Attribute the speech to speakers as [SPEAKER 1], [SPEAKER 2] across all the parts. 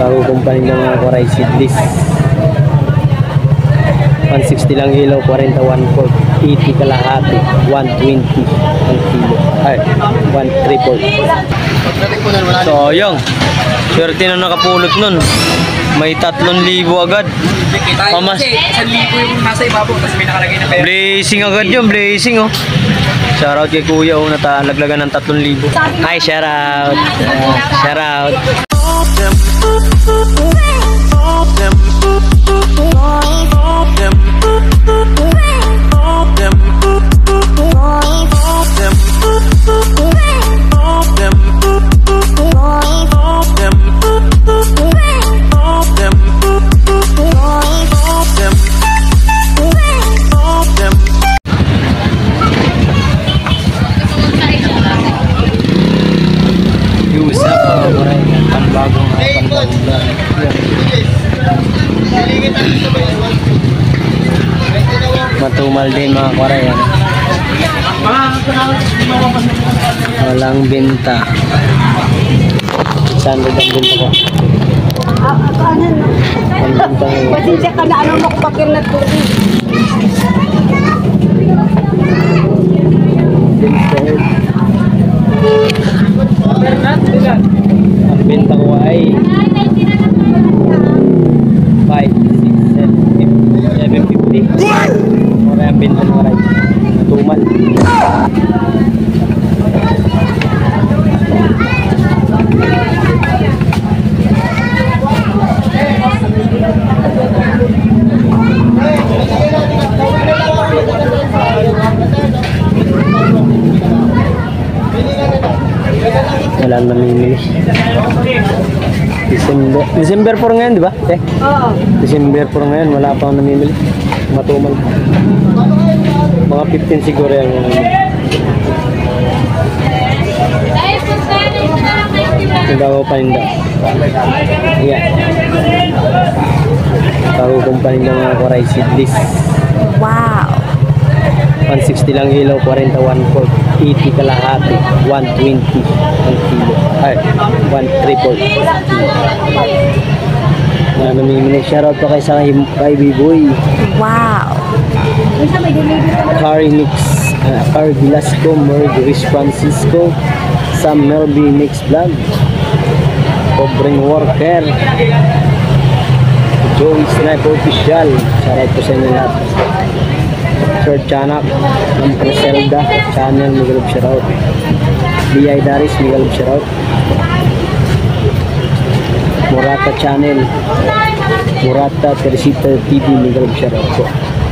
[SPEAKER 1] Bago kumpahin ng mga Koray seedless. 160 lang ilaw, 41 4, 80 kalahati, 120 ang kilo. Ay, 1 3/4. So, yung swerte na nakapulot nun. May 3,000 agad.
[SPEAKER 2] Pamas. 1,000 yung nasa ibabaw, tapos may nakalagay na pera.
[SPEAKER 1] Blazing agad yun, blazing oh. Shoutout kay Kuya oh, natalaglagan ng 3,000. Hi, shoutout. Shoutout. Matumal din mga Koray. Walang benta. Saan ang benta ko? Ang benta ko.
[SPEAKER 3] Pasensya ka na anong makapakir na tubig.
[SPEAKER 1] Ang benta ko ay 5, 6, 7, 50. Koray ang benta ng Koray. Matumal. Wala namimili. December 4 ngayon, di ba?
[SPEAKER 3] Oo.
[SPEAKER 1] December 4 ngayon, wala pa akong namimili. Matumal. Mga 15 siguro yan. Hindi ako paninda. Yan. Bago kong paninda mga Koray seedless.
[SPEAKER 3] Wow.
[SPEAKER 1] 160 lang ilaw, 41 4, 80 kalahati, 120 ang kilo. Ay, 1 3/4. Na namimili. Shoutout pa kay B-Boy.
[SPEAKER 3] Wow.
[SPEAKER 1] Carrie Mix, Carrie Velasco, Mercedes Francisco, Sam Melby Mix Vlog, Pobreng Worker, Joey Sniper Official. Shoutout po sa inyo lahat. Sir Chanak ng Preselda Channel, Miguel Shoutout. B.I. Daris, Miguel Shoutout. Murata Channel, Murata Teresita TV, Miguel Shoutout po.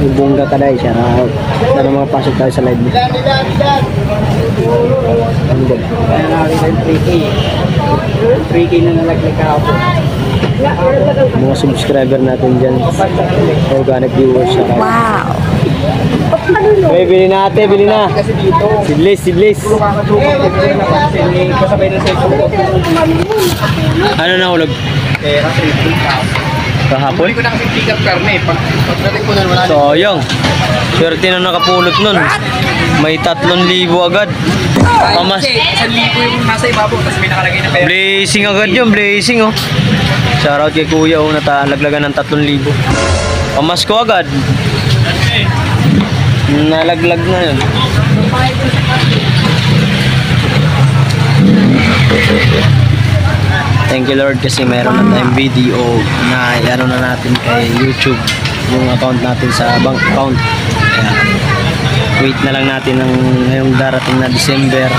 [SPEAKER 1] Yung Bunga Kaday, shoutout. Sana mga pasok tayo sa live. Ano ba?
[SPEAKER 2] Kaya natin 3K. 3K na nalaglag ka ako.
[SPEAKER 1] Mga subscriber natin dyan, organic viewers.
[SPEAKER 3] Wow.
[SPEAKER 1] Okay, bili na ate, bili na. Sidlis, sidlis.
[SPEAKER 2] Kasabay na sa ito.
[SPEAKER 1] Ano na hulog?
[SPEAKER 2] Pera, 3K.
[SPEAKER 1] Kahapon?
[SPEAKER 2] Hindi ko na kasi pick up karne. Pagdating ko nun, wala.
[SPEAKER 1] So, yung swerte na nakapulot nun. May 3,000 agad. Pamas.
[SPEAKER 2] 1,000 yung nasa ibabaw, tapos may nakalagay na pera.
[SPEAKER 1] Blazing agad yun, blazing oh. Shoutout kay Kuya oh, natalaglagan ng 3,000. Pamas ko agad. Nalaglag na yun. Thank you Lord kasi mayroon na tayong video na ano na natin kay YouTube yung account natin sa bank account. Kaya wait na lang natin ng ngayong darating na December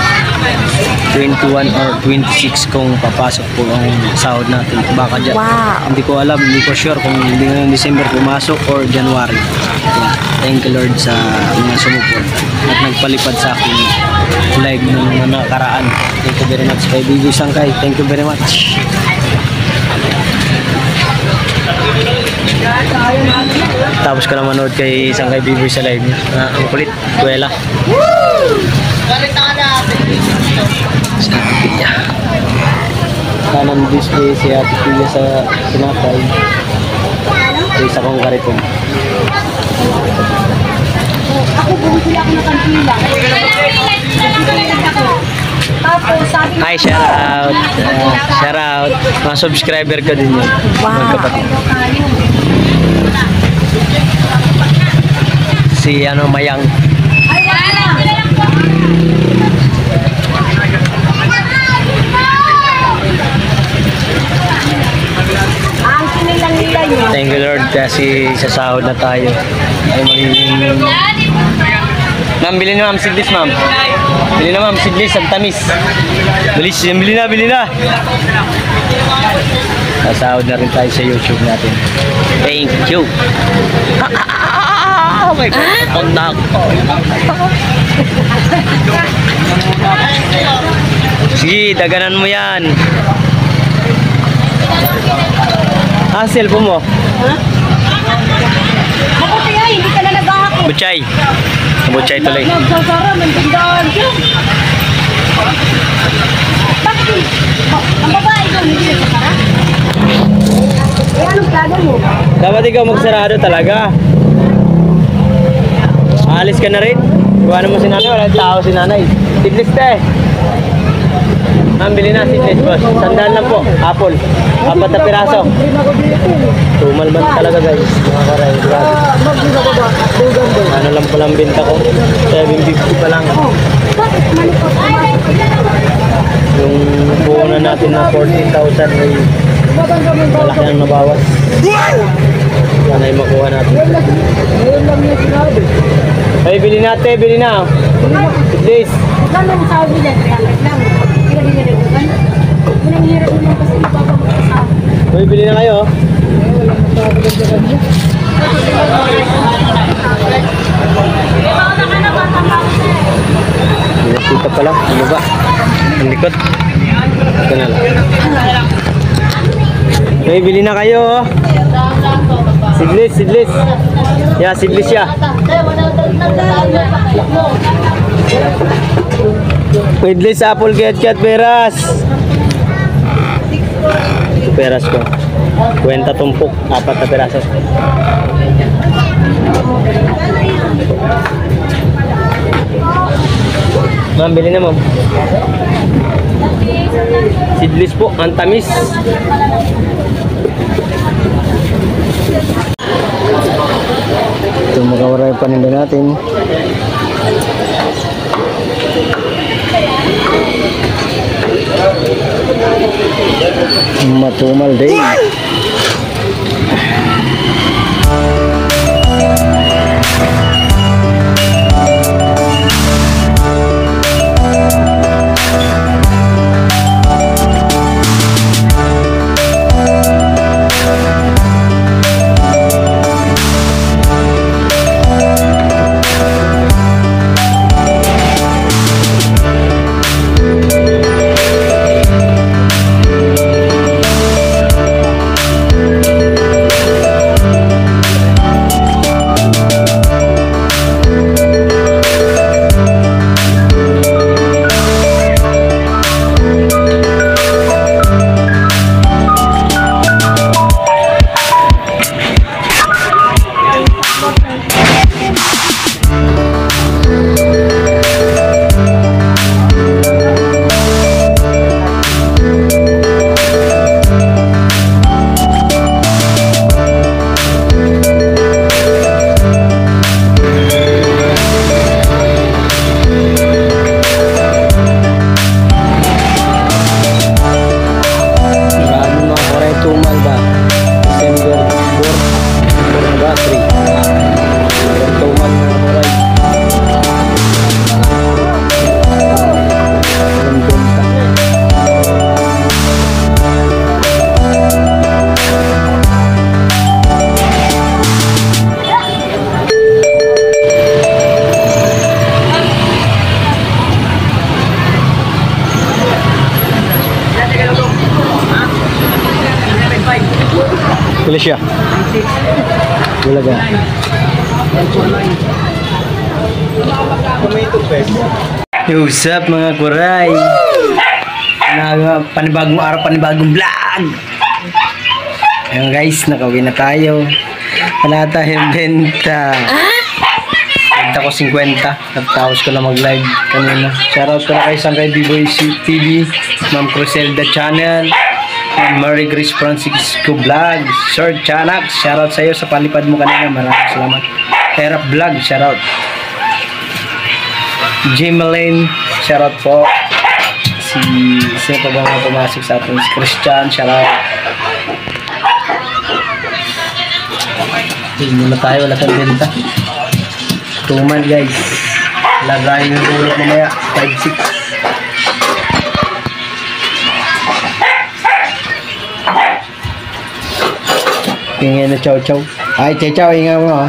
[SPEAKER 1] 21 or 26 kung papasok po ang sahod natin. Baka dyan.
[SPEAKER 3] Wow.
[SPEAKER 1] Hindi ko alam, hindi ko sure kung hindi ngayong December pumasok or January. Kaya, thank you Lord sa mga sumuport at nagpalipad sa akin live ng nakaraan. Thank you very much kay BB Sangkay. Thank you very much. Tapos ko na manood kay Sangkay BB sa live niya. Ang kulit, kuwela. Sa Ate Pia. Kanan display si Ate Pia sa sinapay. Sa isa kong kariton.
[SPEAKER 3] Ako bumili ako ng kantila. Tapos sabi
[SPEAKER 1] Hi, shout out. Shout out. Mga subscriber ko din yun. Magkapatid. Si Mayang.
[SPEAKER 3] ay wala na. Ang kinilang nila nyo.
[SPEAKER 1] Thank you Lord kasi sa sahod na tayo. Ay magiging... Ma'am, bili na ma'am, sidlis ma'am. Bili na ma'am, sidlis, ang tamis. Bilis, bili na, bili na. Sasahod na rin tayo sa YouTube natin. Thank you. Oh my God, kontak. Sige, daganan mo yan. Ah, cellphone mo.
[SPEAKER 3] Mabuti ay, hindi ka na naghahakot.
[SPEAKER 1] Butchay. Butchay tuloy.
[SPEAKER 3] Nagsasara, mandandaan dyan. Bakit? Ang babae doon, hindi nagsasara? Eh, anong plano mo?
[SPEAKER 1] Dapat ikaw magsarado talaga. Alis ka na rin. Iwanan mo si nanay. Walang tao si nanay. Sidlis te. Ma'am, bili na sidlis boss. Sandaan lang po. Apple. 4 na piraso. Tumalban talaga guys. Mga karay. Grabe. Ano lang palang binta ko. 750 pa lang.
[SPEAKER 3] Bakit malikot?
[SPEAKER 1] Yung puhunan natin na 14,000 ay malaki ang nabawas. Sana ay makuha natin. Ay, bili natin, bili na. Sidlis.
[SPEAKER 3] Gano'n ang sahod nila? 300 lang. Hindi ka dinadagan. Pinanghirap mo kasi mapapagkasama.
[SPEAKER 1] Uy, bili na kayo. Nakita pala, ano ba? Ang likod. Ito na lang. Uy, bili na kayo. Sidlis, sidlis. Yeah, sidlis siya. Sidlis, apple, ket, peras. Ito peras ko. Kwenta tumpok, 4 na peraso. Ma'am, bili na ma'am. Sidlis po, ang tamis. Ito makawaray paninda natin. Matumal day. Pila siya? Bulaga. Yo, what's up mga kuray? Panibagong araw, panibagong vlog. Ayun guys, nakauwi na tayo. Wala tayong benta. Kita ko 50. Natapos ko na mag-live kanina. Shoutout ko na kay Sangkay B-Boy TV, Ma'am Criselda Channel, Ma'am Mary Grace Francisco Vlog, Sir Chanak, shoutout sa iyo sa palipad mo kanina. Maraming salamat. Erap Vlog, shoutout. Jimeline, shoutout po. Sino pa ba mga pumasok sa atin? Si Christian, shoutout. Hindi muna tayo, wala kang benta. Tuman guys. Lagayin yung ulo mamaya. 5-6. Ingay na chow-chow. Ay, chow-chow, ingay mo ha.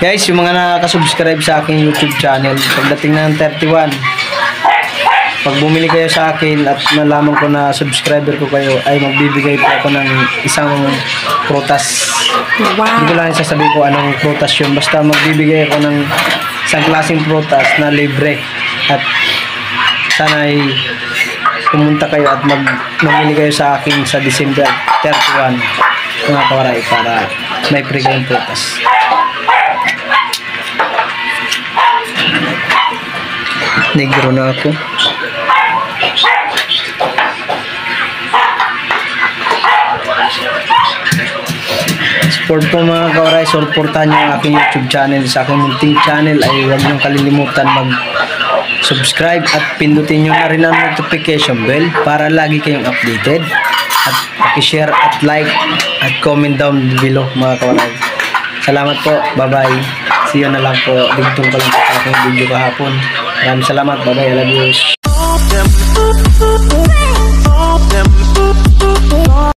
[SPEAKER 1] Guys, yung mga nakaka-subscribe sa aking YouTube channel, pagdating ng 31, pag bumili kayo sa akin at nalaman ko na subscriber ko kayo, ay magbibigay po ako ng isang prutas. Hindi ko lang sasabihin ko anong prutas yun. Basta magbibigay ako ng isang klaseng prutas na libre. At sana ay pumunta kayo at mamili kayo sa akin sa December 31, mga kawaray, para may free kayong prutas. Negro na ako. Support po mga kawaray, supportahan nyo ang aking YouTube channel. Sa aking munting channel ay huwag nyo kalilimutan mag-subscribe at pindutin nyo na rin ang notification bell para lagi kayong updated. At paki-share at like at comment down below mga kawaray. Salamat po, bye bye. See you na lang po. Digtong ko lang po sa aking video kahapon. Maraming salamat, bye bye, I love you.